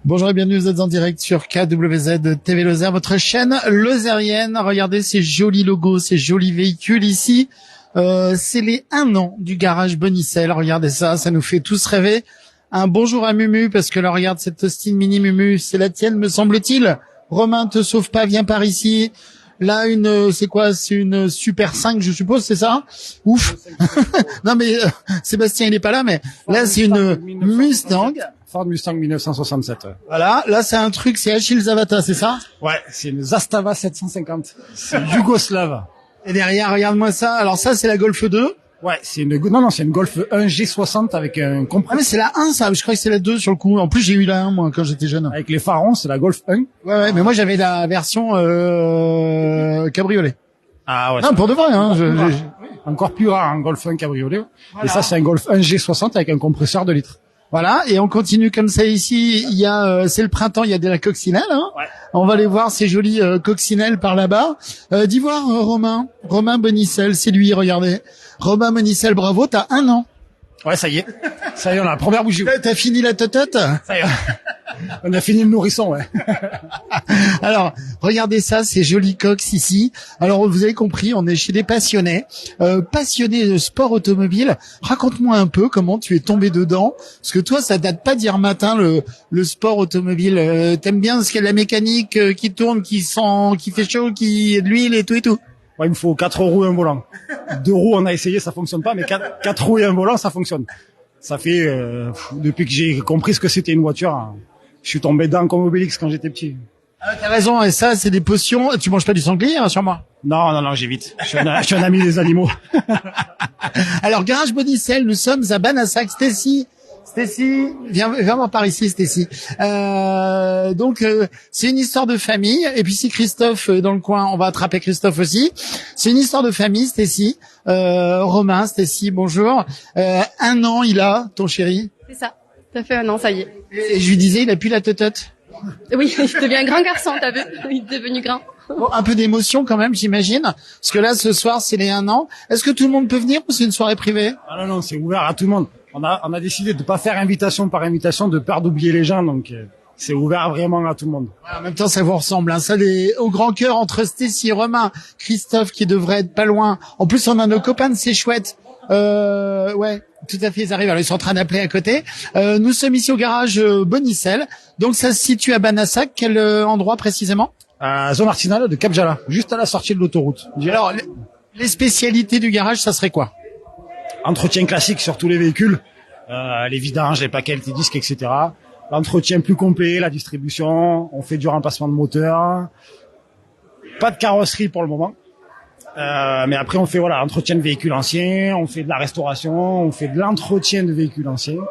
Bonjour et bienvenue, vous êtes en direct sur KWZ TV Lozère, votre chaîne lozérienne. Regardez ces jolis logos, ces jolis véhicules ici. C'est les 1 an du garage Bonicel. Regardez ça, ça nous fait tous rêver. Un bonjour à Mumu, parce que là, regarde cette Austin Mini Mumu, c'est la tienne, me semble-t-il. Romain, te sauve pas, viens par ici. Là, c'est quoi? C'est une Super 5, je suppose, c'est ça? Ouf. Non, mais Sébastien, il est pas là, mais là, c'est une Mustang. Ford Mustang 1967. Voilà, là, c'est un truc, c'est Achille Zavata, c'est ça? Ouais, c'est une Zastava 750. C'est yougoslave. Et derrière, regarde-moi ça. Alors ça, c'est la Golf 2. Ouais, c'est une Golf 1 G60 avec un Ah, compresseur. mais c'est la 1, ça. Je crois que c'est la 2 sur le coup. En plus, j'ai eu la 1, moi, quand j'étais jeune. Avec les pharons, c'est la Golf 1. Ouais, mais moi, j'avais la version, cabriolet. Ah ouais. Non, pour de vrai, hein. Encore plus rare, un Golf 1 cabriolet. Voilà. Et ça, c'est un Golf 1 G60 avec un compresseur de litres. Voilà, et on continue comme ça ici. Il y a, c'est le printemps, il y a de la coccinelle. Hein. Ouais. On va aller voir ces jolies coccinelles par là-bas. D'y voir Romain Bonicel, c'est lui. Regardez, Romain Bonicel, bravo, t'as 1 an. Ouais, ça y est, on a la première bougie. T'as fini la totote. Ça y est, on a fini le nourrisson, ouais. Alors, regardez ça, ces jolis coques ici. Alors, vous avez compris, on est chez des passionnés, passionnés de sport automobile. Raconte-moi un peu comment tu es tombé dedans, parce que toi, ça date pas d'hier matin le sport automobile. T'aimes bien ce qu'il y a de la mécanique qui tourne, qui sent, qui fait chaud, qui de l'huile et tout et tout. Ouais, il me faut 4 roues et un volant. 2 roues, on a essayé, ça fonctionne pas, mais 4 roues et un volant, ça fonctionne. Ça fait depuis que j'ai compris ce que c'était une voiture, hein, je suis tombé dedans comme Obélix quand j'étais petit. Ah, t'as raison, et ça, c'est des potions. Tu manges pas du sanglier, rassure-moi. Non, j'évite. Je suis un ami des animaux. Alors, Garage Bonicel, nous sommes à Banassac. Stacy, viens voir par ici, Stacy. Donc, c'est une histoire de famille. Et puis, si Christophe est dans le coin, on va attraper Christophe aussi. C'est une histoire de famille, Stacy. Romain, Stacy, bonjour. 1 an, il a, ton chéri. C'est ça. Ça fait 1 an, ça y est. Et je lui disais, il a plus la totote. Oui, il devient un grand garçon, t'as vu? Il est devenu grand. Bon, un peu d'émotion quand même, j'imagine. Parce que là, ce soir, c'est les 1 an. Est-ce que tout le monde peut venir ou c'est une soirée privée? Ah non, c'est ouvert à tout le monde. On a décidé de pas faire invitation par invitation, de peur d'oublier les gens, donc c'est ouvert vraiment à tout le monde. En même temps, ça vous ressemble, hein. Ça, au grand cœur entre Stacy, Romain, Christophe, qui devrait être pas loin. En plus, on a nos copains de C'est Chouette. Ouais, tout à fait, ils arrivent. Alors, ils sont en train d'appeler à côté. Nous sommes ici au garage Bonicel. Donc, ça se situe à Banassac. Quel endroit précisément? À zone artisanale de Cap-Jala, juste à la sortie de l'autoroute. Alors, les spécialités du garage, ça serait quoi? Entretien classique sur tous les véhicules, les vidanges, les plaquettes, les disques, etc. L'entretien plus complet, la distribution, on fait du remplacement de moteur. Pas de carrosserie pour le moment. Mais après on fait entretien de véhicules anciens, on fait de la restauration, on fait de l'entretien de véhicules anciens,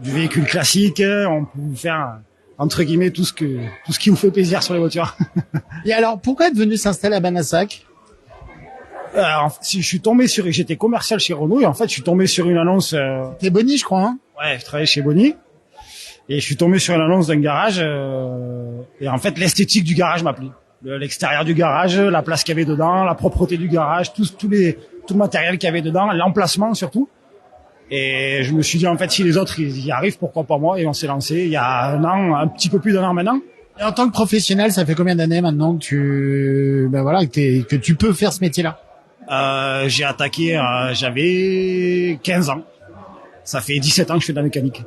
du véhicule classique, on peut vous faire entre guillemets tout ce qui vous fait plaisir sur les voitures. Et alors, pourquoi être venu s'installer à Banassac? J'étais commercial chez Renault et en fait je suis tombé sur une annonce. T'es Bonnie, je crois, hein? Ouais, je travaillais chez Bonnie et je suis tombé sur une annonce d'un garage et en fait l'esthétique du garage m'a plu. L'extérieur du garage, la place qu'il y avait dedans, la propreté du garage, tout le matériel qu'il y avait dedans, l'emplacement surtout. Et je me suis dit en fait si les autres ils y arrivent, pourquoi pas moi? Et on s'est lancé il y a 1 an, un petit peu plus d'1 an maintenant. Et en tant que professionnel, ça fait combien d'années maintenant que tu peux faire ce métier-là? J'ai attaqué, j'avais 15 ans. Ça fait 17 ans que je fais de la mécanique.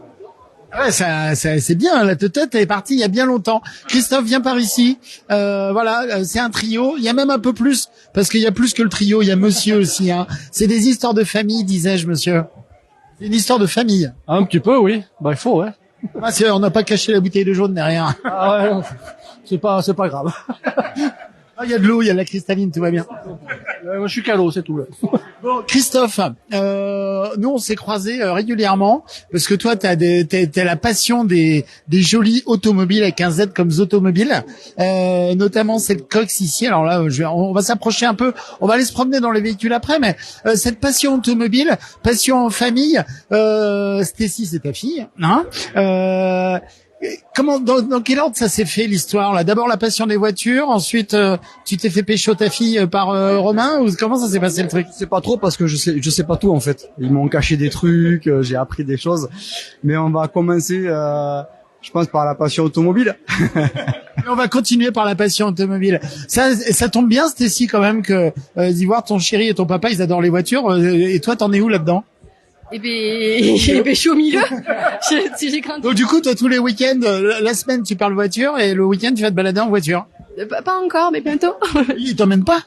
Ouais, ça c'est bien. La totote est partie il y a bien longtemps. Christophe, viens par ici. C'est un trio. Il y a même un peu plus, parce qu'il y a plus que le trio. Il y a monsieur aussi, hein. C'est des histoires de famille, disais-je, monsieur. C'est une histoire de famille. Un petit peu, oui. Bah, il faut, ouais. Ah, on n'a pas caché la bouteille de jaune derrière. Ah ouais, c'est pas grave. Ah, il y a de l'eau, il y a de la cristalline, tout va bien. Moi, je suis calot, c'est tout. Là. Bon, Christophe, nous on s'est croisés régulièrement parce que toi t'as la passion des jolis automobiles avec un Z comme Zotomobile, notamment cette Cox ici. Alors là, on va s'approcher un peu, on va aller se promener dans les véhicules après, mais cette passion automobile, passion en famille. Stacy, c'est ta fille, hein? Comment, dans quel ordre ça s'est fait l'histoire là? D'abord la passion des voitures, ensuite tu t'es fait pécho ta fille par Romain, ou comment ça s'est passé le truc? Je sais pas trop parce que je sais pas tout en fait. Ils m'ont caché des trucs, j'ai appris des choses, mais on va commencer Je pense par la passion automobile. Et on va continuer par la passion automobile. Ça tombe bien, Stécie, quand même, que d'y voir ton chéri et ton papa, ils adorent les voitures. Et toi, t'en es où là-dedans? Eh ben, je suis au milieu. J'ai grandi. Donc du coup, toi, tous les week-ends, la semaine, tu parles voiture et le week-end, tu vas te balader en voiture. Pas encore, mais bientôt. Ils t'emmènent pas?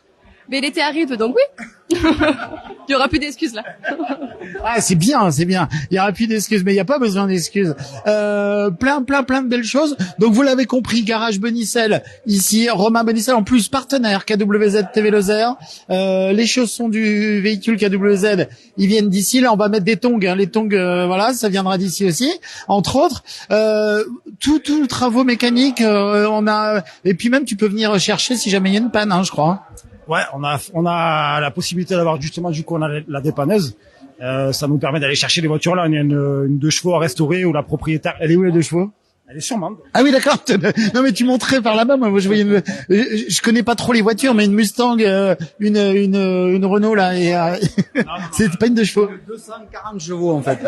Mais l'été arrive, donc oui. Il y aura plus d'excuses là. Ah, c'est bien, c'est bien. Il y aura plus d'excuses, mais il n'y a pas besoin d'excuses. Plein de belles choses. Donc vous l'avez compris, Garage Bonicel ici, Romain Bonicel en plus partenaire KWZ TV Lozère. Les chaussons du véhicule KWZ, ils viennent d'ici. Là, on va mettre des tongs. Hein. Les tongs, voilà, ça viendra d'ici aussi, entre autres. Tout travaux mécaniques, on a. Et puis même, tu peux venir chercher si jamais il y a une panne, hein, je crois. Ouais, on a la possibilité d'avoir justement, du coup, on a la dépanneuse. Ça nous permet d'aller chercher les voitures là. On a une 2 chevaux à restaurer où la propriétaire. Elle est où, les 2 chevaux? Elle est sur Mende. Ah oui, d'accord. Non, mais tu montrais par là-bas. Moi, je voyais. Je connais pas trop les voitures, mais une Mustang, une Renault là, et c'est pas une 2 chevaux. 240 chevaux en fait.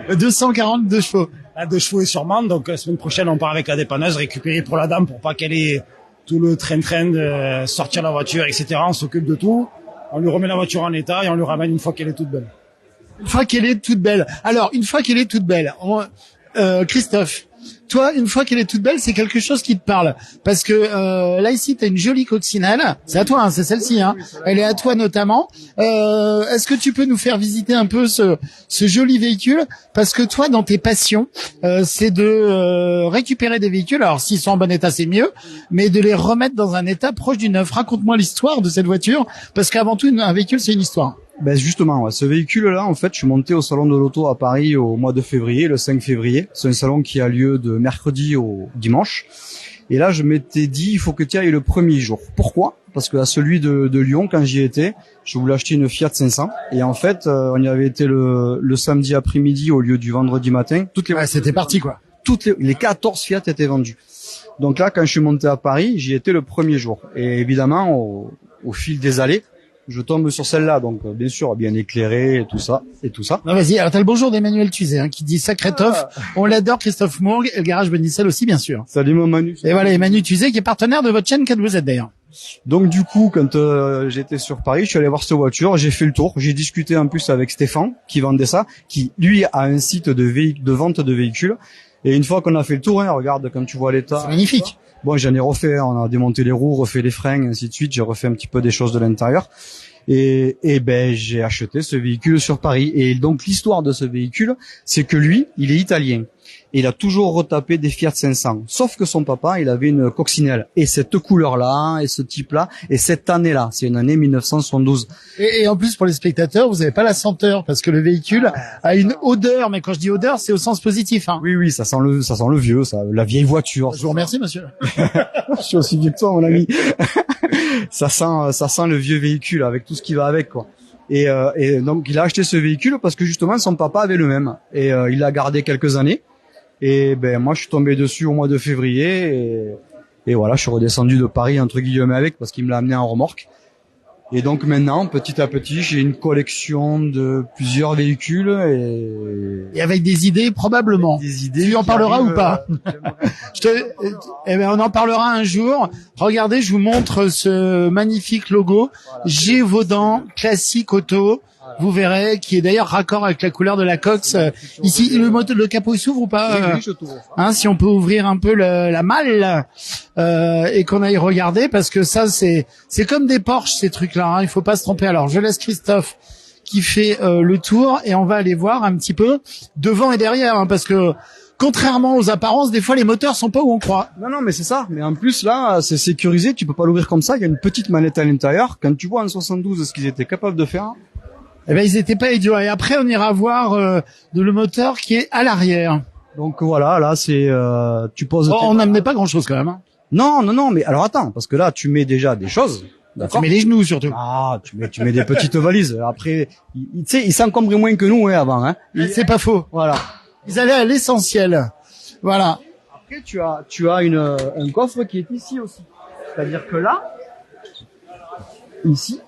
242 chevaux. La 2 chevaux est sur Mende, donc la semaine prochaine on part avec la dépanneuse récupérer pour la dame pour pas qu'elle ait tout le train de sortir la voiture, etc. On s'occupe de tout. On lui remet la voiture en état et on lui ramène une fois qu'elle est toute belle. Une fois qu'elle est toute belle. Alors, une fois qu'elle est toute belle, Christophe, toi, une fois qu'elle est toute belle, c'est quelque chose qui te parle. Parce que là, ici, tu as une jolie coccinelle. C'est à toi, hein, c'est celle-ci. Hein. Elle est à toi notamment. Est-ce que tu peux nous faire visiter un peu ce joli véhicule? Parce que toi, dans tes passions, c'est de récupérer des véhicules. Alors, s'ils sont en bon état, c'est mieux. Mais de les remettre dans un état proche du neuf. Raconte-moi l'histoire de cette voiture. Parce qu'avant tout, un véhicule, c'est une histoire. Ben justement, ouais, ce véhicule-là, en fait, je suis monté au salon de l'auto à Paris au mois de février, le 5 février. C'est un salon qui a lieu de mercredi au dimanche. Et là, je m'étais dit, il faut que tu ailles le premier jour. Pourquoi? Parce que à celui de Lyon, quand j'y étais, je voulais acheter une Fiat 500. Et en fait, on y avait été le samedi après-midi au lieu du vendredi matin. C'était parti, quoi. Les 14 Fiat étaient vendus. Donc là, quand je suis monté à Paris, j'y étais le premier jour. Et évidemment, au fil des allées, je tombe sur celle-là, donc bien sûr bien éclairée et tout ça. Non, vas-y. Alors t'as le bonjour d'Emmanuel Tuzet, hein, qui dit sacré toff. On l'adore, Christophe Mourgue, et le Garage Bonicel aussi, bien sûr. Salut mon Manu. Et voilà, Emmanuel Tuzet qui est partenaire de votre chaîne KWZ d'ailleurs. Donc du coup, quand j'étais sur Paris, je suis allé voir cette voiture, j'ai fait le tour, j'ai discuté en plus avec Stéphane qui vendait ça, qui lui a un site de vente de véhicules. Et une fois qu'on a fait le tour, hein, regarde comme tu vois l'état. C'est magnifique. Bon, j'en ai refait, on a démonté les roues, refait les freins, ainsi de suite. J'ai refait un petit peu des choses de l'intérieur. Et ben, j'ai acheté ce véhicule sur Paris. Et donc, l'histoire de ce véhicule, c'est que lui, il est italien. Et il a toujours retapé des Fiat 500. Sauf que son papa, il avait une coccinelle. Et cette couleur-là, et ce type-là, et cette année-là, c'est une année 1972. Et en plus, pour les spectateurs, vous n'avez pas la senteur, parce que le véhicule a une odeur. Mais quand je dis odeur, c'est au sens positif, hein. Oui, ça sent le vieux, la vieille voiture. Je vous remercie, monsieur. Je suis aussi vieux que toi, mon ami. ça sent le vieux véhicule avec tout ce qui va avec, quoi. Et donc, il a acheté ce véhicule parce que justement, son papa avait le même. Et il l'a gardé quelques années. Et ben, moi, je suis tombé dessus au mois de février. Et voilà, je suis redescendu de Paris, entre guillemets, avec, parce qu'il me l'a amené en remorque. Et donc maintenant, petit à petit, j'ai une collection de plusieurs véhicules et avec des idées probablement. Des idées. Tu en parleras ou pas? Eh ben, on en parlera un jour. Regardez, je vous montre ce magnifique logo. Voilà. Gévaudan classique auto. Vous verrez, qui est d'ailleurs raccord avec la couleur de la Cox. Ici, le capot s'ouvre ou pas? Oui, je t'ouvre. Hein, si on peut ouvrir un peu la malle et qu'on aille regarder, parce que ça, c'est comme des Porsche ces trucs-là. Hein, il faut pas se tromper. Alors, je laisse Christophe qui fait le tour et on va aller voir un petit peu devant et derrière, hein, parce que contrairement aux apparences, des fois les moteurs sont pas où on croit. Non, mais c'est ça. Mais en plus là, c'est sécurisé. Tu peux pas l'ouvrir comme ça. Il y a une petite manette à l'intérieur. Quand tu vois en 72 ce qu'ils étaient capables de faire. Eh ben, ils étaient pas idiots. Et après, on ira voir le moteur qui est à l'arrière. Donc voilà, là, c'est tu poses. On n'amenait pas grand-chose quand même. Hein. Non, mais alors attends, parce que là, tu mets déjà des choses. D'accord. Tu mets les genoux surtout. Ah, tu mets des petites valises. Après, tu sais, ils s'encombraient moins que nous, hein, avant. Hein. C'est pas faux. Voilà. Ils allaient à l'essentiel. Voilà. Après, tu as un coffre qui est ici aussi. C'est-à-dire que là, ici.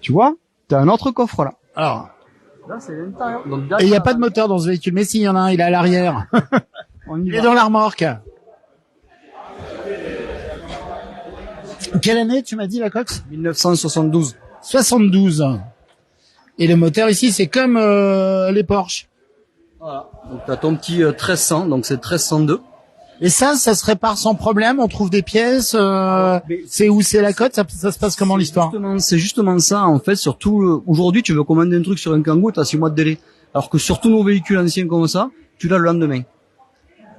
Tu vois, t'as un autre coffre là. Alors, Là, c'est l'intérieur. Donc, Et il n'y a pas de moteur dans ce véhicule. Mais si, il y en a un, il est à l'arrière. on y Il est va. dans la remorque. Quelle année, tu m'as dit, la Cox? 1972. 72. Et le moteur ici, c'est comme les Porsche. Voilà. Donc, t'as ton petit 1300, donc c'est 1302. Et ça se répare sans problème. On trouve des pièces. C'est où c'est la cote. Ça se passe comment l'histoire? C'est justement ça, en fait. Surtout, aujourd'hui, tu veux commander un truc sur un Kangoo, t'as 6 mois de délai. Alors que sur tous nos véhicules anciens comme ça, tu l'as le lendemain.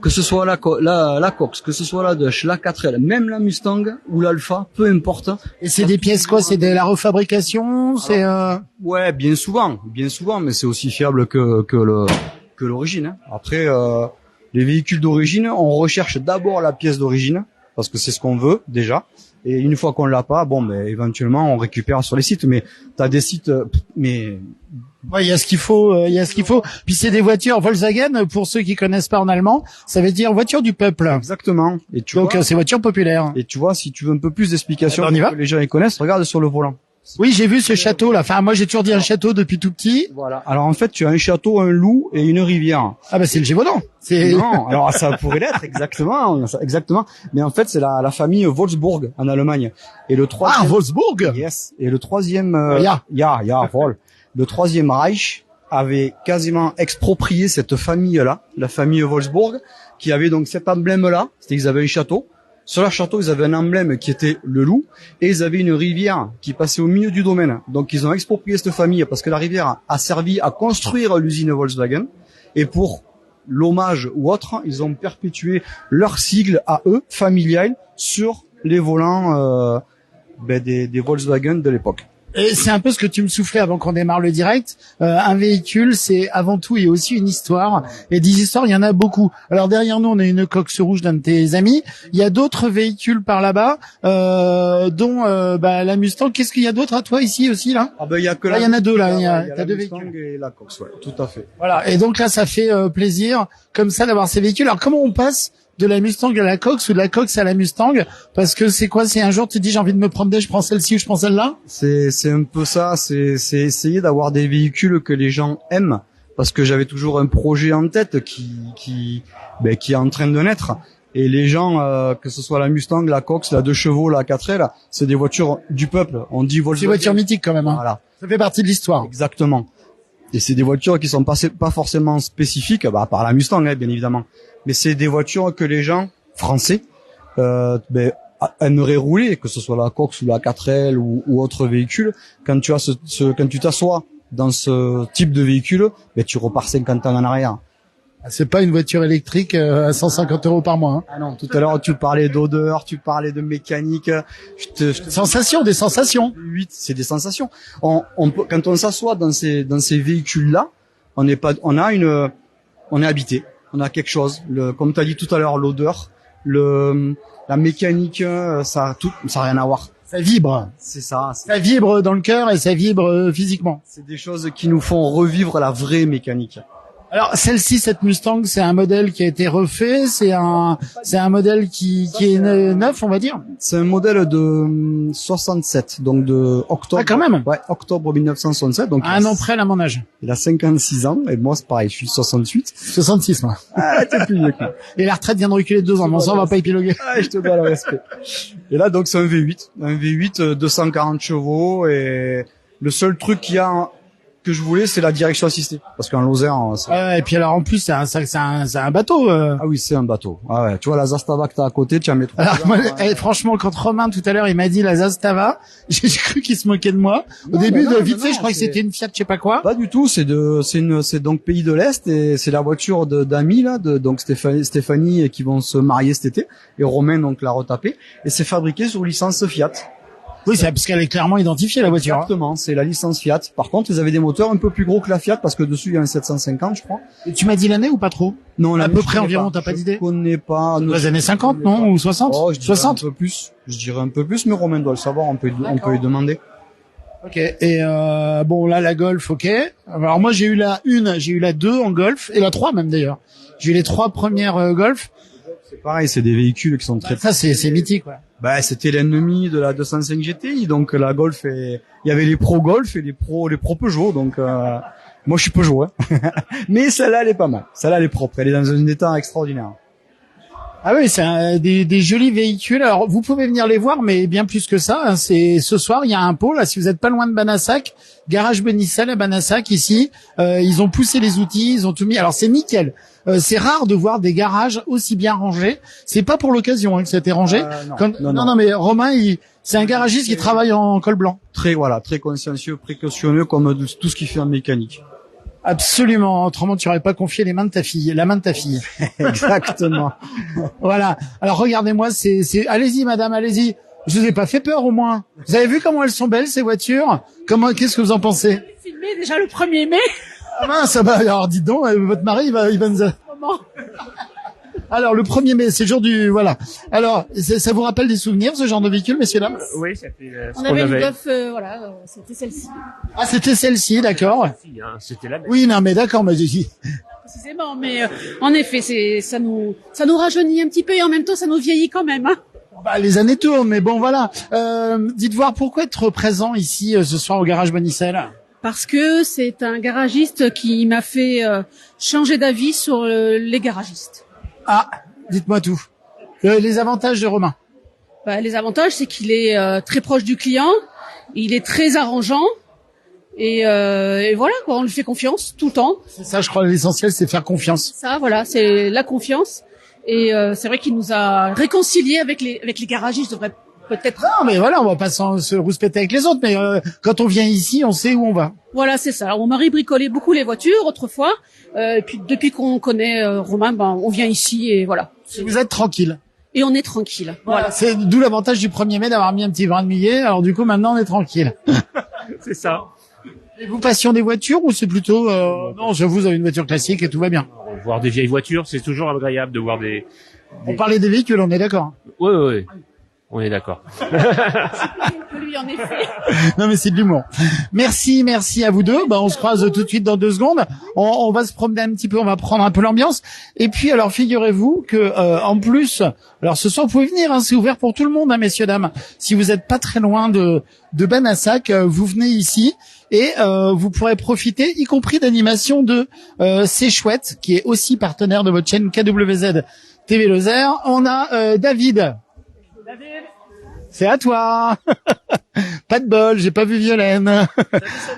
Que ce soit la Cox, que ce soit la Dodge, la 4L, même la Mustang ou l'Alpha, peu importe. Et c'est des pièces quoi? C'est de la refabrication? C'est Ouais, bien souvent, mais c'est aussi fiable que l'origine. Hein. Après, les véhicules d'origine, on recherche d'abord la pièce d'origine parce que c'est ce qu'on veut déjà. Et une fois qu'on l'a pas, bon, ben éventuellement on récupère sur les sites. Mais t'as des sites, mais ouais, il y a ce qu'il faut, Puis c'est des voitures Volkswagen, pour ceux qui connaissent pas en allemand, ça veut dire voiture du peuple. exactement. Et tu Donc vois, c'est voiture populaire. et tu vois, si tu veux un peu plus d'explications, On y va que les gens les connaissent, regarde sur le volant. Oui, j'ai vu ce château là. Enfin, moi j'ai toujours dit un château depuis tout petit. Voilà. Alors en fait, tu as un château, un loup et une rivière. Ah bah c'est le Gévaudan. C'est Non, alors ça pourrait l'être exactement. Mais en fait, c'est la famille Wolfsburg en Allemagne. Et le ah troisième, Wolfsburg. yes. Et le troisième, Vol. Le troisième Reich avait quasiment exproprié cette famille-là, la famille Wolfsburg, qui avait donc cet emblème-là. C'était qu'ils avaient un château. Sur leur château, ils avaient un emblème qui était le loup, et ils avaient une rivière qui passait au milieu du domaine. Donc ils ont exproprié cette famille parce que la rivière a servi à construire l'usine Volkswagen. Et pour l'hommage ou autre, ils ont perpétué leur sigle à eux, familial, sur les volants des Volkswagen de l'époque. Et c'est un peu ce que tu me soufflais avant qu'on démarre le direct. Un véhicule, c'est avant tout et aussi une histoire. Et des histoires, il y en a beaucoup. Alors derrière nous, on a une Cox rouge d'un de tes amis. Il y a d'autres véhicules par là-bas, dont la Mustang. Qu'est-ce qu'il y a d'autre à toi ici aussi là? Ah ben il y a que Là, il y en a deux là. t'as T'as deux Mustang véhicules. et la Cox, ouais, tout à fait. Voilà. Et donc là, ça fait plaisir comme ça d'avoir ces véhicules. Alors comment on passe de la Mustang à la Cox ou de la Cox à la Mustang? Parce que c'est quoi? C'est un jour tu te dis j'ai envie de me prendre je prends celle-ci ou je prends celle-là? C'est un peu ça, c'est essayer d'avoir des véhicules que les gens aiment, parce que j'avais toujours un projet en tête qui est en train de naître. Et les gens, que ce soit la Mustang, la Cox, la 2 chevaux, la 4L, c'est des voitures du peuple. On dit C'est Volkswagen. des voitures mythiques quand même. Hein. Voilà, Ça fait partie de l'histoire. exactement. Et c'est des voitures qui sont pas forcément spécifiques, à part la Mustang, hein, bien évidemment. Mais c'est des voitures que les gens français aimeraient rouler, que ce soit la Cox ou la 4L ou autre véhicule. Quand tu t'assois dans ce type de véhicule, tu repars 50 ans en arrière. C'est pas une voiture électrique à 150 € par mois. Hein. Ah non, tout à l'heure tu parlais d'odeur, tu parlais de mécanique. Sensations, des sensations. 8, c'est des sensations. On peut, quand on s'assoit dans ces véhicules-là, on est habité. On a quelque chose. Comme tu as dit tout à l'heure, l'odeur, la mécanique, ça a rien à voir. Ça vibre. C'est ça. Ça vibre dans le cœur et ça vibre physiquement. C'est des choses qui nous font revivre la vraie mécanique. Alors celle-ci, cette Mustang, c'est un modèle qui a été refait, c'est un modèle qui est neuf, on va dire. C'est un modèle de 67, donc de octobre. Ah quand même. Ouais, octobre 1967. Donc Un an près à mon âge. il a 56 ans et moi c'est pareil, je suis 68. 66 moi. Ah, t'es plus vieux que moi. Et la retraite vient de reculer de 2 ans. Bon ça on va pas épiloguer. Ah, je te dois le respect. Et là donc c'est un V8, 240 chevaux, et le seul truc que je voulais, c'est la direction assistée. Parce qu'en Lozère, Et puis alors en plus c'est un bateau. Ah oui, c'est un bateau. Ah ouais, tu vois la Zastava que t'as à côté, tu as mis 3 Alors moi, franchement, quand Romain tout à l'heure il m'a dit la Zastava, j'ai cru qu'il se moquait de moi. Au début, vite fait, je croyais que c'était une Fiat, je sais pas quoi. Pas du tout, c'est donc pays de l'Est, et c'est la voiture d'amis là, donc Stéphanie qui vont se marier cet été, et Romain donc l'a retapé, et c'est fabriqué sur licence Fiat. Oui, c'est parce qu'elle est clairement identifiée la voiture. Exactement, c'est la licence Fiat. Par contre, ils avaient des moteurs un peu plus gros que la Fiat, parce que dessus il y a un 750, je crois. Et tu m'as dit l'année ou pas trop? Non, à peu près environ, t'as pas d'idée? Je connais pas. Les années 50, non? Ou 60? Oh, je dirais 60? un peu plus. Je dirais un peu plus, mais Romain doit le savoir, on peut lui demander. Ok. Et bon là la Golf, ok. Alors moi j'ai eu la 1, j'ai eu la 2 en Golf et la 3 même d'ailleurs. J'ai eu les 3 premières Golf. C'est pareil, c'est des véhicules qui sont très. Ça c'est mythique. Ouais. Bah c'était l'ennemi de la 205 GTI, donc la Golf, il y avait les pro Golf et les pro Peugeot, donc Moi, je suis Peugeot, hein. Mais celle-là, elle est pas mal. Celle-là, elle est propre. Elle est dans un état extraordinaire. Ah oui, c'est des jolis véhicules. Alors, vous pouvez venir les voir, mais bien plus que ça. Hein, c'est ce soir, il y a un pot là. Si vous êtes pas loin de Banassac, garage Bonicel à Banassac ici. Ils ont poussé les outils, ils ont tout mis. Alors c'est nickel. C'est rare de voir des garages aussi bien rangés. C'est pas pour l'occasion que ça a été rangé. Non, mais Romain, c'est un garagiste qui travaille en col blanc. Très consciencieux, précautionneux, comme tout ce qu'il fait en mécanique. Absolument. Autrement, tu n'aurais pas confié la main de ta fille. Exactement. Voilà. Alors regardez-moi, allez-y madame, allez-y. Je vous ai pas fait peur au moins. Vous avez vu comment elles sont belles ces voitures? Qu'est-ce que vous en pensez? Filmé déjà le 1er mai. Ah mince, alors dites donc, votre mari il va nous... Comment? Alors le 1er mai, c'est le jour du voilà. Alors ça vous rappelle des souvenirs ce genre de véhicule, messieurs dames? Oui, c'était On avait une Golf, c'était celle-ci. Ah, c'était celle-ci, d'accord. c'était la même. Oui, non, mais d'accord, mais Précisément, mais en effet, ça nous rajeunit un petit peu et en même temps ça nous vieillit quand même. Hein. bah, les années tournent, mais bon voilà. Dites voir pourquoi être présent ici ce soir au garage Bonicel. Parce que c'est un garagiste qui m'a fait changer d'avis sur les garagistes. Ah, dites-moi tout. Les avantages de Romain. Bah, les avantages, c'est qu'il est très proche du client, il est très arrangeant et voilà quoi, on lui fait confiance tout le temps. C'est ça, je crois, l'essentiel, c'est faire confiance. Ça, voilà, c'est la confiance. Et c'est vrai qu'il nous a réconciliés avec les garagistes, devrait peut-être. Non, mais voilà, on va pas se rouspéter avec les autres, mais quand on vient ici, on sait où on va. Voilà, c'est ça. Mon mari bricolait beaucoup les voitures autrefois, et puis depuis qu'on connaît Romain, on vient ici et voilà. Vous êtes tranquille. Et on est tranquille. Voilà. C'est d'où l'avantage du 1er mai d'avoir mis un petit brin de millet. Alors du coup, maintenant, on est tranquille. C'est ça. Et vous passion des voitures ou c'est plutôt non, vous avez une voiture classique et tout va bien. Voir des vieilles voitures, c'est toujours agréable de voir des... On parlait des véhicules, on est d'accord. Oui. On est d'accord. Lui, en effet. Non, mais c'est de l'humour. Merci à vous deux. On se croise tout de suite dans 2 secondes. On va se promener un petit peu, on va prendre un peu l'ambiance. Et puis, alors, figurez-vous que en plus, alors ce soir, vous pouvez venir, hein, c'est ouvert pour tout le monde, hein, messieurs, dames. Si vous êtes pas très loin de Banassac, vous venez ici et vous pourrez profiter, y compris d'animation de C'est Chouette, qui est aussi partenaire de votre chaîne KWZ TV Lozère. On a David. C'est à toi. Pas de bol, j'ai pas vu Violaine.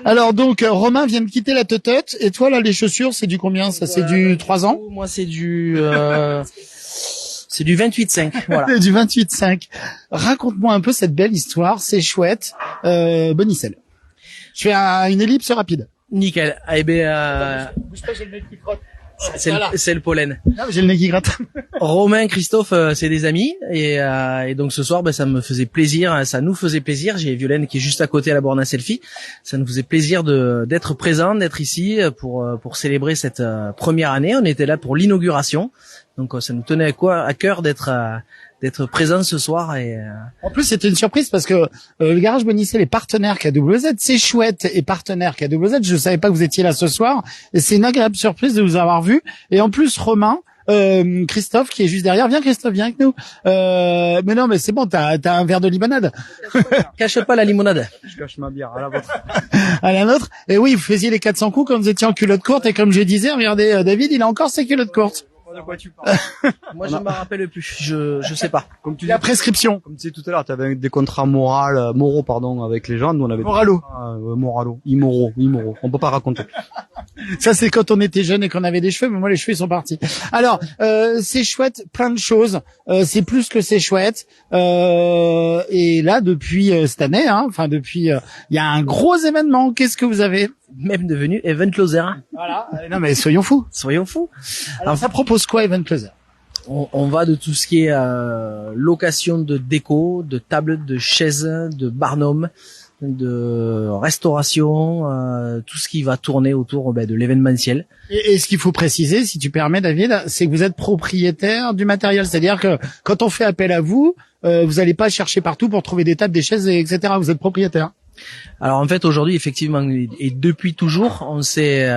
Alors donc Romain vient de quitter la teutote et toi là les chaussures c'est du combien ça? C'est du 3 ans? Moi c'est du 28,5. Voilà. Du 28,5. Raconte-moi un peu cette belle histoire, C'est Chouette. Bonicel. Je fais une ellipse rapide. Nickel. Eh ben c'est le pollen. Non, mais j'ai le nez qui gratte. Romain, Christophe, c'est des amis et donc ce soir, ça me faisait plaisir, ça nous faisait plaisir. J'ai Violaine qui est juste à côté à la borne à selfie. Ça nous faisait plaisir d'être présent, d'être ici pour célébrer cette première année. On était là pour l'inauguration, donc ça nous tenait à cœur d'être présent ce soir et en plus c'était une surprise parce que le garage Bonicel est partenaire KWZ, C'est Chouette et partenaire KWZ. Je savais pas que vous étiez là ce soir et c'est une agréable surprise de vous avoir vu. Et en plus Romain, Christophe qui est juste derrière, viens Christophe, viens avec nous. Mais non mais c'est bon, t'as un verre de limonade. Cache pas la limonade. Je cache ma bière à la vôtre. À la nôtre. Et oui, vous faisiez les 400 coups quand vous étiez en culotte courte et comme je disais, regardez David, il a encore ses culottes courtes. De quoi tu parles? Moi, je m'en rappelle plus. Je sais pas. Comme tu La prescription. Comme tu disais tout à l'heure, tu avais des contrats moraux, avec les gens. Nous, on avait immoraux. On peut pas raconter. Ça, c'est quand on était jeune et qu'on avait des cheveux, mais moi, les cheveux, ils sont partis. Alors, C'est Chouette, plein de choses. C'est plus que C'est Chouette. Et là, depuis cette année, depuis, il y a un gros événement. Qu'est-ce que vous avez? Même devenu Event Closer. Voilà. Non, mais soyons fous. Alors, ça propose quoi, Event Closer? On va de tout ce qui est location de déco, de tables, de chaises, de barnum, de restauration, tout ce qui va tourner autour de l'événementiel. Et ce qu'il faut préciser, si tu permets David, c'est que vous êtes propriétaire du matériel. C'est-à-dire que quand on fait appel à vous, vous n'allez pas chercher partout pour trouver des tables, des chaises, etc. Vous êtes propriétaire. Alors en fait aujourd'hui effectivement et depuis toujours on s'est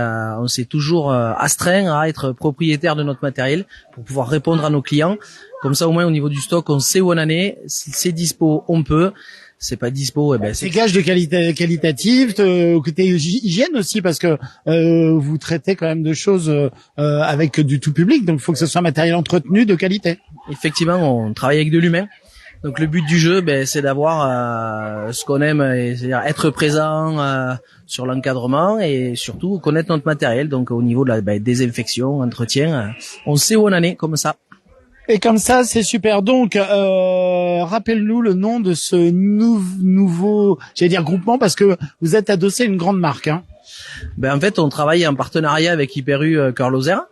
toujours astreint à être propriétaire de notre matériel pour pouvoir répondre à nos clients. Comme ça au moins au niveau du stock on sait où on en est, si c'est dispo on peut. c'est pas dispo, et ben C'est gage de qualité qualitatif, côté hygiène aussi, parce que vous traitez quand même de choses avec du tout public, donc il faut que ce soit un matériel entretenu de qualité. effectivement, on travaille avec de l'humain. Donc le but du jeu, c'est d'avoir ce qu'on aime, c'est-à-dire être présent sur l'encadrement et surtout connaître notre matériel. Donc au niveau de la désinfection, entretien, on sait où on en est comme ça. Et comme ça, c'est super. Donc, rappelle-nous le nom de ce nouveau, j'allais dire groupement, parce que vous êtes adossé à une grande marque. Hein. En fait, on travaille en partenariat avec Hyper-U Cœur Lozère.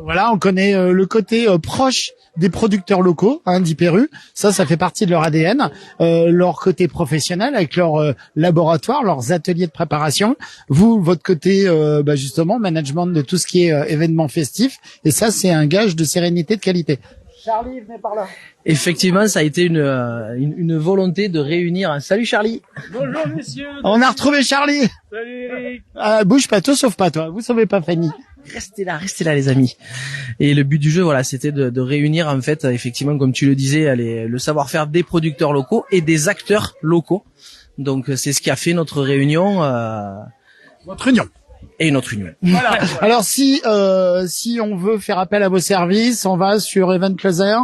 Voilà, on connaît le côté proche des producteurs locaux d'Hyper-U. Ça fait partie de leur ADN. Leur côté professionnel avec leur laboratoire, leurs ateliers de préparation. Vous, votre côté justement management de tout ce qui est événements festifs. Et ça, c'est un gage de sérénité, de qualité. Charlie, venez par là. Effectivement, ça a été une volonté de réunir. Salut Charlie. Bonjour messieurs. On a retrouvé Charlie. Salut Eric. Bouge pas, toi sauf pas toi. Vous sauvez pas Fanny. Restez là les amis. Et le but du jeu, voilà, c'était de réunir en fait, effectivement, comme tu le disais, le savoir-faire des producteurs locaux et des acteurs locaux. Donc c'est ce qui a fait notre réunion. Votre union. Et notre union. Voilà. Alors si on veut faire appel à vos services, on va sur Event Closer.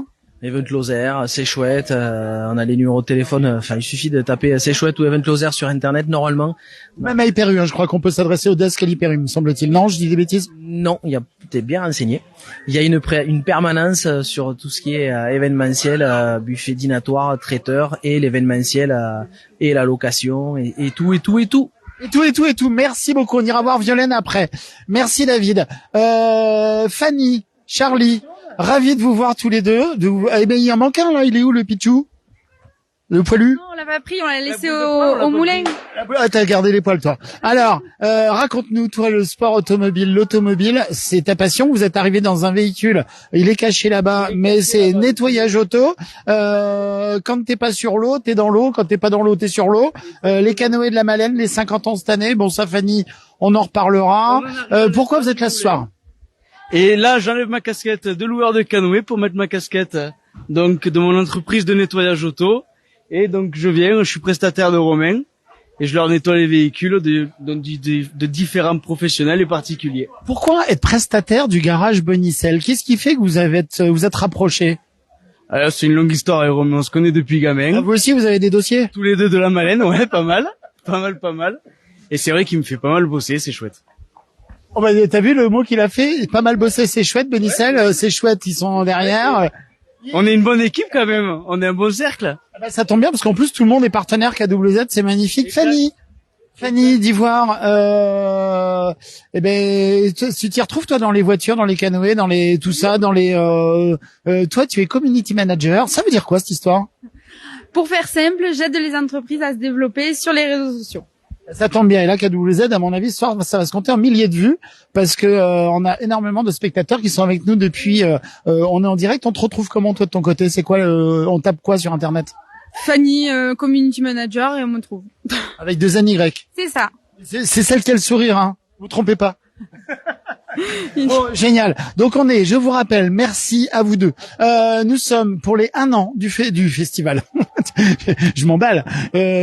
Event Closer, c'est chouette. On a les numéros de téléphone. Enfin, il suffit de taper c'est chouette ou Event Closer sur Internet normalement. Même à Hyper-U, je crois qu'on peut s'adresser au desk à l'Hyper-U, me semble-t-il. Non, je dis des bêtises. Non, t'es bien renseigné. Il y a une permanence sur tout ce qui est événementiel, buffet dînatoire, traiteur et l'événementiel et la location et tout. Et tout. Merci beaucoup. On ira voir Violaine après. Merci David. Fanny, Charlie. Ravi de vous voir tous les deux. Il en manque un là. Il est où le Pichou? Le poilu? Non, on l'a pas pris, on l'a laissé au moulin. Ah, t'as gardé les poils toi. Alors, raconte-nous toi le sport automobile, l'automobile, c'est ta passion. Vous êtes arrivé dans un véhicule, il est caché là-bas, mais c'est nettoyage auto. Quand t'es pas sur l'eau, t'es dans l'eau. Quand t'es pas dans l'eau, t'es sur l'eau. Les canoës de la Malène, les 50 ans cette année. Bon, ça, Fanny, on en reparlera. Pourquoi vous êtes là ce soir? Et là, j'enlève ma casquette de loueur de canoë pour mettre ma casquette donc de mon entreprise de nettoyage auto. Et donc je suis prestataire de Romain et je leur nettoie les véhicules de différents professionnels et particuliers. Pourquoi être prestataire du garage Bonicel? Qu'est-ce qui fait que vous êtes rapprochés? Alors c'est une longue histoire, hein, Romain, on se connaît depuis gamin. Ah, vous aussi, vous avez des dossiers? Tous les deux de la Malène, ouais, pas mal. Et c'est vrai qu'il me fait pas mal bosser, c'est chouette. Oh bah, t'as vu le mot qu'il a fait? Pas mal bossé, c'est chouette, Bonicel, c'est chouette, ils sont derrière. On est une bonne équipe quand même, on est un bon cercle. Ah bah, ça tombe bien parce qu'en plus tout le monde est partenaire KWZ, c'est magnifique. Fanny d'Ivoire, tu t'y retrouves toi dans les voitures, dans les canoës, dans les tout ça, dans les toi tu es community manager. Ça veut dire quoi cette histoire? Pour faire simple, j'aide les entreprises à se développer sur les réseaux sociaux. Ça tombe bien. Et là, KWZ, à mon avis, ce soir, ça va se compter en milliers de vues parce que on a énormément de spectateurs qui sont avec nous depuis. On est en direct. On te retrouve comment toi de ton côté? C'est quoi? On tape quoi sur Internet? Fanny, community manager, et on me trouve. Avec 2 NY. C'est ça. C'est celle qui a le sourire, hein. Vous trompez pas. Bon, génial. Donc je vous rappelle, merci à vous deux. Nous sommes pour les 1 an du festival. Je m'emballe.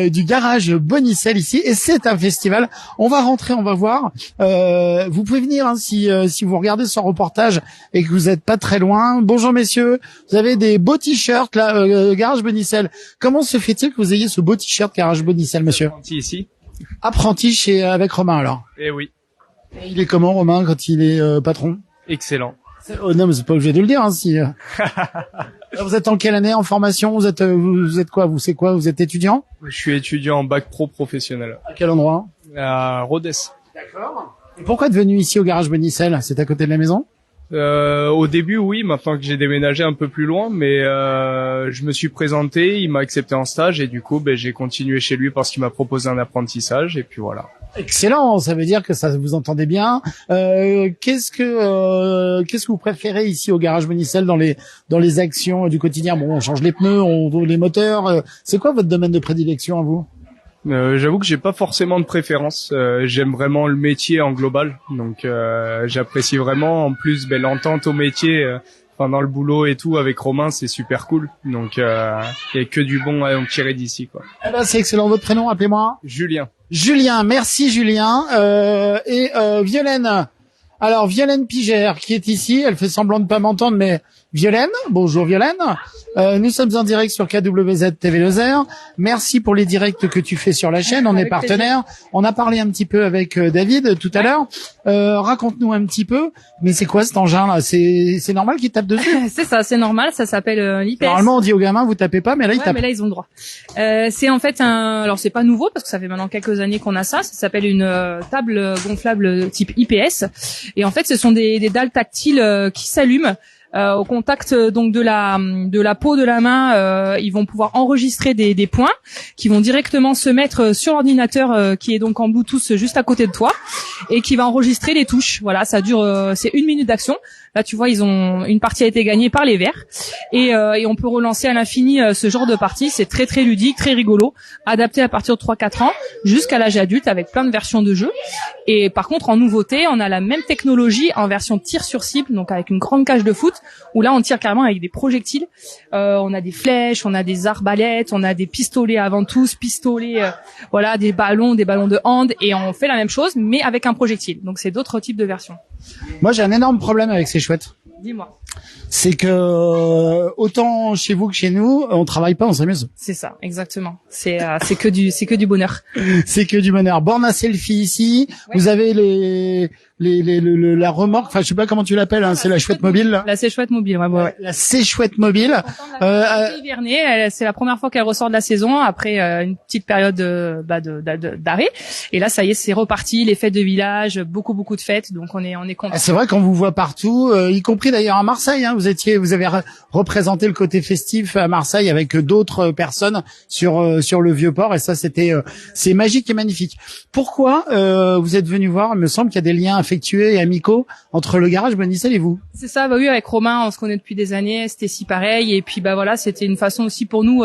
Du garage Bonicel ici, et c'est un festival. On va rentrer, on va voir. Vous pouvez venir hein, si vous regardez ce reportage et que vous êtes pas très loin. Bonjour messieurs. Vous avez des beaux t-shirts là, garage Bonicel. Comment se fait-il que vous ayez ce beau t-shirt garage Bonicel, monsieur? Apprenti ici. Apprenti avec Romain alors. Eh oui. Et il est comment Romain quand il est patron? Excellent. Oh non, mais c'est pas obligé de le dire, hein, si. Alors, vous êtes en quelle année en formation? Vous êtes quoi? Vous êtes étudiant? Je suis étudiant en bac pro professionnel. À quel endroit? À Rhodes. D'accord. Et pourquoi êtes venu ici au garage Bonicel? C'est à côté de la maison? Au début, oui, maintenant que j'ai déménagé un peu plus loin, mais je me suis présenté, il m'a accepté en stage et du coup, j'ai continué chez lui parce qu'il m'a proposé un apprentissage et puis voilà. Excellent, ça veut dire que ça vous entendez bien. Qu'est-ce que vous préférez ici au garage Bonicel dans les actions du quotidien? Bon, on change les pneus, on ouvre les moteurs. C'est quoi votre domaine de prédilection à vous? J'avoue que j'ai pas forcément de préférence. J'aime vraiment le métier en global, donc j'apprécie vraiment en plus l'entente au métier dans le boulot et tout avec Romain, c'est super cool. Donc il y a que du bon à en tirer d'ici, quoi. Eh ben, c'est excellent. Votre prénom, appelez-moi. Julien. Julien, merci Julien. Violaine. Alors Violaine Pigère qui est ici, elle fait semblant de pas m'entendre, mais Violaine, bonjour Violaine. Nous sommes en direct sur KWZ TV Lozère. Merci pour les directs que tu fais sur la chaîne, on est partenaire. On a parlé un petit peu avec David tout à l'heure. Raconte-nous un petit peu, mais c'est quoi cet engin là? C'est normal qu'il tape dessus? C'est ça, c'est normal, ça s'appelle l'IPS. Normalement on dit aux gamins vous tapez pas, mais là ils tapent. Mais là ils ont le droit. C'est en fait alors c'est pas nouveau parce que ça fait maintenant quelques années qu'on a ça. Ça s'appelle une table gonflable type IPS. Et en fait ce sont des dalles tactiles qui s'allument. Au contact donc de la peau de la main, ils vont pouvoir enregistrer des points qui vont directement se mettre sur l'ordinateur qui est donc en Bluetooth juste à côté de toi et qui va enregistrer les touches. Voilà, ça dure c'est 1 minute d'action. Là, tu vois, une partie a été gagnée par les verts et on peut relancer à l'infini ce genre de partie. C'est très très ludique, très rigolo, adapté à partir de 3-4 ans jusqu'à l'âge adulte avec plein de versions de jeux. Et par contre, en nouveauté, on a la même technologie en version tir sur cible, donc avec une grande cage de foot où là on tire carrément avec des projectiles. On a des flèches, on a des arbalètes, on a des pistolets à ventouses, voilà, des ballons de hand et on fait la même chose mais avec un projectile. Donc c'est d'autres types de versions. Moi j'ai un énorme problème avec ces chouettes. Dis-moi. C'est que autant chez vous que chez nous, on travaille pas, on s'amuse. C'est ça, exactement. C'est que du bonheur. C'est que du bonheur. Borne à selfie ici. Ouais. Vous avez la remorque. Enfin, je sais pas comment tu l'appelles. Hein, c'est la chouette mobile. La c'est chouette mobile. Ouais. La c'est chouette mobile. Hivernée. C'est la première fois qu'elle ressort de la saison après une petite période d'arrêt. Et là, ça y est, c'est reparti. Les fêtes de village, beaucoup de fêtes. Donc on est content. C'est vrai qu'on vous voit partout, y compris d'ailleurs à Marseille. Hein, vous avez représenté le côté festif à Marseille avec d'autres personnes sur le Vieux-Port et ça c'est magique et magnifique. Pourquoi vous êtes venu voir? Il me semble qu'il y a des liens affectueux et amicaux entre le garage Bonicel et vous. C'est ça, oui, avec Romain, on se connaît depuis des années, c'était si pareil et puis voilà, c'était une façon aussi pour nous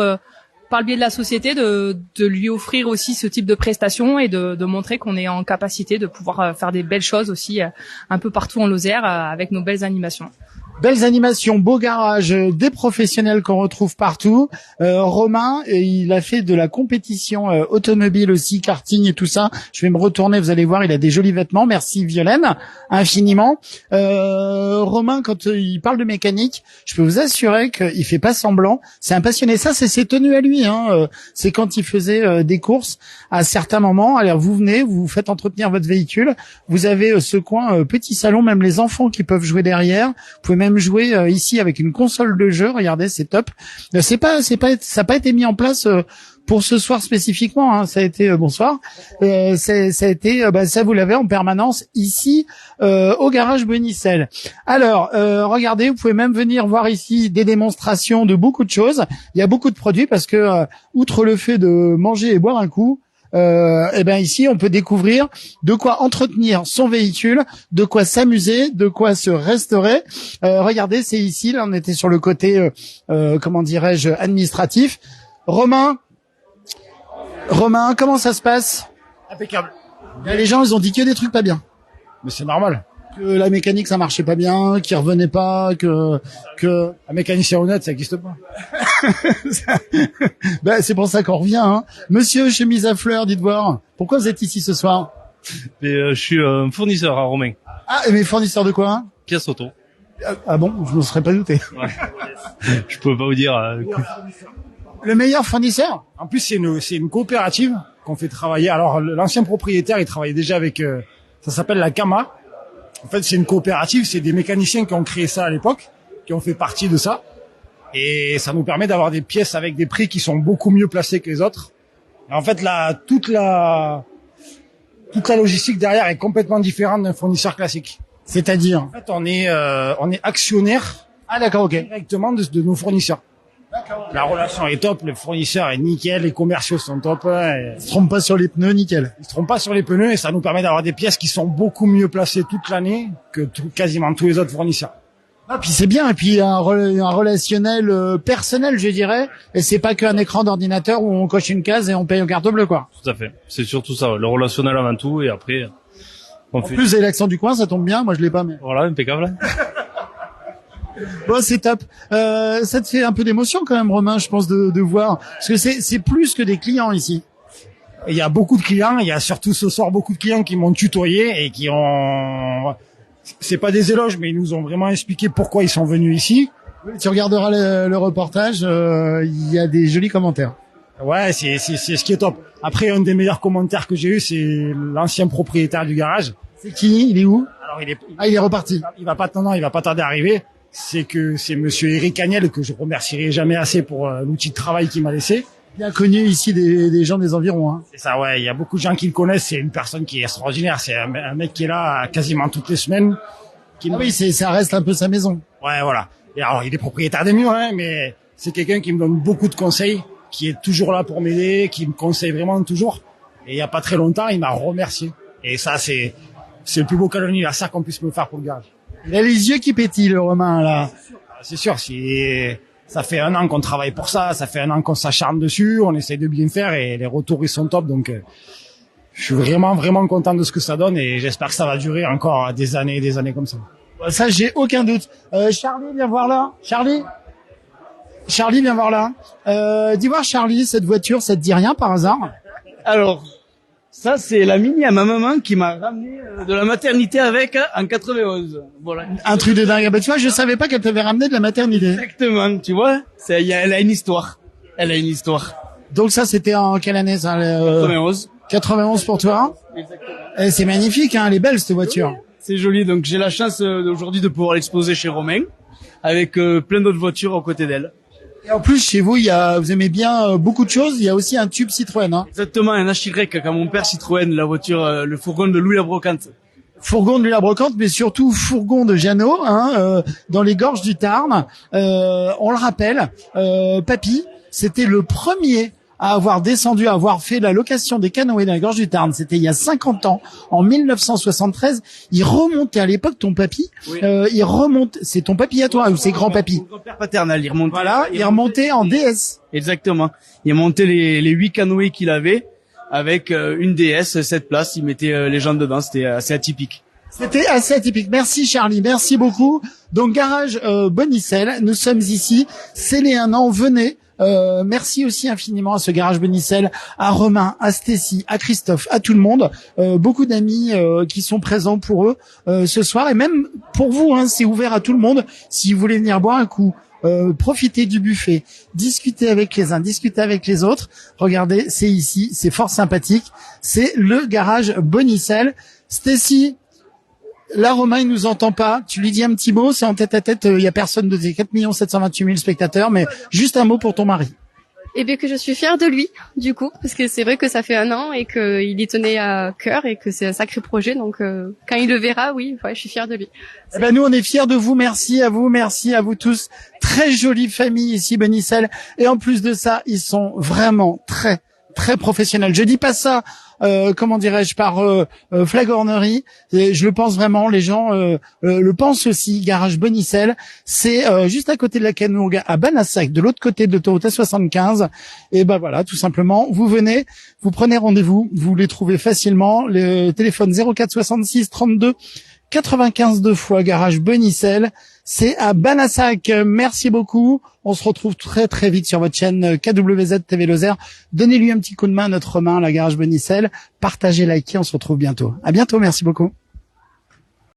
par le biais de la société de lui offrir aussi ce type de prestations et de montrer qu'on est en capacité de pouvoir faire des belles choses aussi un peu partout en Lozère avec nos belles animations. Belles animations, beau garage, des professionnels qu'on retrouve partout. Romain, il a fait de la compétition automobile aussi, karting et tout ça. Je vais me retourner, vous allez voir, il a des jolis vêtements. Merci Violaine, infiniment. Romain, quand il parle de mécanique, je peux vous assurer qu'il fait pas semblant. C'est un passionné. Ça, c'est ses tenues à lui. Hein. C'est quand il faisait des courses à certains moments. Alors vous venez, vous vous faites entretenir votre véhicule. Vous avez ce coin petit salon, même les enfants qui peuvent jouer derrière. Vous pouvez même jouer ici avec une console de jeu. Regardez, c'est top. Ça n'a pas été mis en place pour ce soir spécifiquement. Hein. Ça a été bonsoir. Ça a été, ça vous l'avez en permanence ici au garage Bonicel. Alors, regardez, vous pouvez même venir voir ici des démonstrations de beaucoup de choses. Il y a beaucoup de produits parce que outre le fait de manger et boire un coup. Ici on peut découvrir de quoi entretenir son véhicule, de quoi s'amuser, de quoi se restaurer. Regardez, c'est ici, là on était sur le côté comment dirais-je administratif. Romain, comment ça se passe? Impeccable. Les gens ils ont dit que des trucs pas bien. Mais c'est normal. Que la mécanique ça marchait pas bien, qu'il revenait pas, que un mécanicien honnête ça existe pas. C'est pour ça qu'on revient. Hein. Monsieur chemise à fleurs, dites voir. Pourquoi vous êtes ici ce soir? Je suis un fournisseur à Romain. Ah, mais fournisseur de quoi? Pièces auto. Ah bon, je m'en serais pas douté. Ouais. Je peux pas vous dire. Le meilleur fournisseur? En plus, c'est une coopérative qu'on fait travailler. Alors, l'ancien propriétaire, il travaillait déjà avec. Ça s'appelle la Kama. En fait, c'est une coopérative, c'est des mécaniciens qui ont créé ça à l'époque, qui ont fait partie de ça. Et ça nous permet d'avoir des pièces avec des prix qui sont beaucoup mieux placés que les autres. Et en fait, toute la logistique derrière est complètement différente d'un fournisseur classique. C'est-à-dire? En fait, on est actionnaire. Ah, d'accord, ok. Directement de nos fournisseurs. D'accord. La relation est top, le fournisseur est nickel, les commerciaux sont top. Ils se trompent pas sur les pneus, nickel. Ils se trompent pas sur les pneus et ça nous permet d'avoir des pièces qui sont beaucoup mieux placées toute l'année que quasiment tous les autres fournisseurs. Ah, puis c'est bien, et puis un relationnel personnel, je dirais, et c'est pas qu'un écran d'ordinateur où on coche une case et on paye aux cartes bleues, quoi. Tout à fait. C'est surtout ça, le relationnel avant tout, et après, en plus, et l'accent du coin, ça tombe bien, moi je l'ai pas, mais. Voilà, impeccable. Bon, c'est top. Ça te fait un peu d'émotion quand même, Romain, je pense, de voir, parce que c'est plus que des clients ici. Il y a beaucoup de clients, il y a surtout ce soir beaucoup de clients qui m'ont tutoyé et qui ont, c'est pas des éloges, mais ils nous ont vraiment expliqué pourquoi ils sont venus ici. Tu regarderas le reportage, il y a des jolis commentaires. Ouais, c'est ce qui est top. Après, un des meilleurs commentaires que j'ai eu, c'est l'ancien propriétaire du garage. C'est qui? Il est où? Alors, il est reparti. Il va pas tarder à arriver. C'est monsieur Eric Agnel, que je remercierai jamais assez pour l'outil de travail qu'il m'a laissé. Bien connu ici des gens des environs, hein. C'est ça, ouais. Il y a beaucoup de gens qui le connaissent. C'est une personne qui est extraordinaire. C'est un mec qui est là quasiment toutes les semaines. Oui, ça reste un peu sa maison. Ouais, voilà. Et alors, il est propriétaire des murs, hein, mais c'est quelqu'un qui me donne beaucoup de conseils, qui est toujours là pour m'aider, qui me conseille vraiment toujours. Et il y a pas très longtemps, il m'a remercié. Et ça, c'est le plus beau cadeau anniversaire qu'on puisse me faire pour le garage. Il a les yeux qui pétillent, le Romain, là. C'est sûr, ça fait 1 an qu'on travaille pour ça, ça fait 1 an qu'on s'acharne dessus, on essaie de bien faire et les retours ils sont top, donc je suis vraiment vraiment content de ce que ça donne et j'espère que ça va durer encore des années et des années comme ça. Ça, j'ai aucun doute. Charlie, viens voir là. Charlie, viens voir là. Dis voir Charlie, cette voiture, ça te dit rien par hasard? Alors, ça c'est la Mini à ma maman qui m'a ramené de la maternité avec en 91. Voilà. Un truc de dingue. Bah, tu vois, je savais pas qu'elle t'avait ramené de la maternité. Exactement, tu vois. Elle a une histoire. Elle a une histoire. Donc ça, c'était en quelle année ça? 91. 91 pour toi. Exactement. Et c'est magnifique, hein. Elle est belle cette voiture. C'est joli. Donc j'ai la chance aujourd'hui de pouvoir l'exposer chez Romain avec plein d'autres voitures aux côtés d'elle. Et en plus, chez vous, vous aimez bien beaucoup de choses. Il y a aussi un tube Citroën, hein. Exactement, un HY, quand mon père Citroën, la voiture, le fourgon de Louis la Brocante. Fourgon de Louis la Brocante, mais surtout fourgon de Jeannot, hein, dans les gorges du Tarn. On le rappelle, Papy, c'était le premier à avoir descendu, à avoir fait la location des canoës dans les gorges du Tarn. C'était il y a 50 ans, en 1973. Il remontait à l'époque, ton papy. Oui. Il remonte. C'est ton papy à toi ou c'est grand-papy? Mon grand-père paternel, il remontait. Voilà, il remontait en DS. Exactement. Il montait les 8 canoës qu'il avait avec une DS, 7 places. Il mettait les gens dedans. C'était assez atypique. C'était assez atypique. Merci Charlie, merci beaucoup. Donc garage Bonicel, nous sommes ici. C'est les 1 an. Venez. Merci aussi infiniment à ce garage Bonicel, à Romain, à Stécie, à Christophe, à tout le monde. Beaucoup d'amis qui sont présents pour eux ce soir et même pour vous, hein, c'est ouvert à tout le monde. Si vous voulez venir boire un coup, profiter du buffet, discuter avec les uns, discuter avec les autres. Regardez, c'est ici, c'est fort sympathique. C'est le garage Bonicel. Stécie, là, Romain, il nous entend pas. Tu lui dis un petit mot, c'est en tête à tête. Il y a personne de tes 4 728 000 spectateurs, mais juste un mot pour ton mari. Eh bien, que je suis fière de lui, du coup, parce que c'est vrai que ça fait 1 an et qu'il y tenait à cœur et que c'est un sacré projet. Donc, quand il le verra, oui, ouais, je suis fière de lui. Eh ben, nous, on est fiers de vous. Merci à vous tous. Très jolie famille ici, Bonicel. Et en plus de ça, ils sont vraiment très, très professionnels. Je dis pas ça, comment dirais-je, par flagornerie. Et je le pense vraiment, les gens le pensent aussi. Garage Bonicel, c'est juste à côté de la Canourgue, à Banassac, de l'autre côté de l'autoroute A75. Et ben voilà, tout simplement, vous venez, vous prenez rendez-vous, vous les trouvez facilement. Le téléphone 04 66 32 95 2 fois, garage Bonicel. C'est à Banassac. Merci beaucoup. On se retrouve très très vite sur votre chaîne KWZ TV Lozère. Donnez-lui un petit coup de main à notre Romain, la garage Bonicel. Partagez, likez. On se retrouve bientôt. À bientôt. Merci beaucoup.